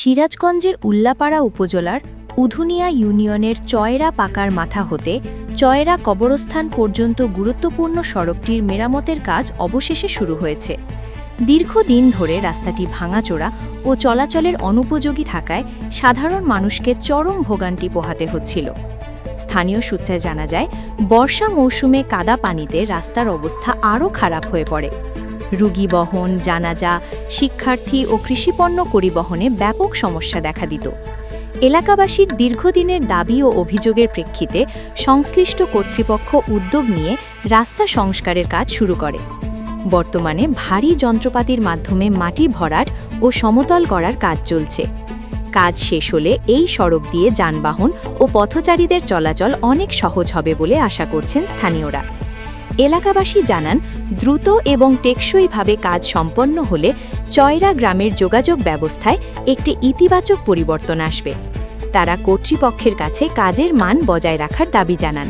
সিরাজগঞ্জের উল্লাপাড়া উপজেলার উধুনিয়া ইউনিয়নের চয়রা পাকার মাথা হতে চয়রা কবরস্থান পর্যন্ত গুরুত্বপূর্ণ সড়কটির মেরামতের কাজ অবশেষে শুরু হয়েছে। দীর্ঘদিন ধরে রাস্তাটি ভাঙাচোরা ও চলাচলের অনুপযোগী থাকায় সাধারণ মানুষকে চরম ভোগান্তি পোহাতে হচ্ছিল। স্থানীয় সূত্রে জানা যায়, বর্ষা মৌসুমে কাদা পানিতে রাস্তার অবস্থা আরও খারাপ হয়ে পড়ে। রোগী বহন, জানাজা, শিক্ষার্থী ও কৃষিপণ্য পরিবহনে ব্যাপক সমস্যা দেখা দিত। এলাকাবাসীর দীর্ঘদিনের দাবি ও অভিযোগের প্রেক্ষিতে সংশ্লিষ্ট কর্তৃপক্ষ উদ্যোগ নিয়ে রাস্তা সংস্কারের কাজ শুরু করে। বর্তমানে ভারী যন্ত্রপাতির মাধ্যমে মাটি ভরাট ও সমতল করার কাজ চলছে। কাজ শেষ হলে এই সড়ক দিয়ে যানবাহন ও পথচারীদের চলাচল অনেক সহজ হবে বলে আশা করছেন স্থানীয়রা। এলাকাবাসী জানান, দ্রুত এবং টেকসইভাবে কাজ সম্পন্ন হলে চয়রা গ্রামের যোগাযোগ ব্যবস্থায় একটি ইতিবাচক পরিবর্তন আসবে। তারা কর্তৃপক্ষের কাছে কাজের মান বজায় রাখার দাবি জানান।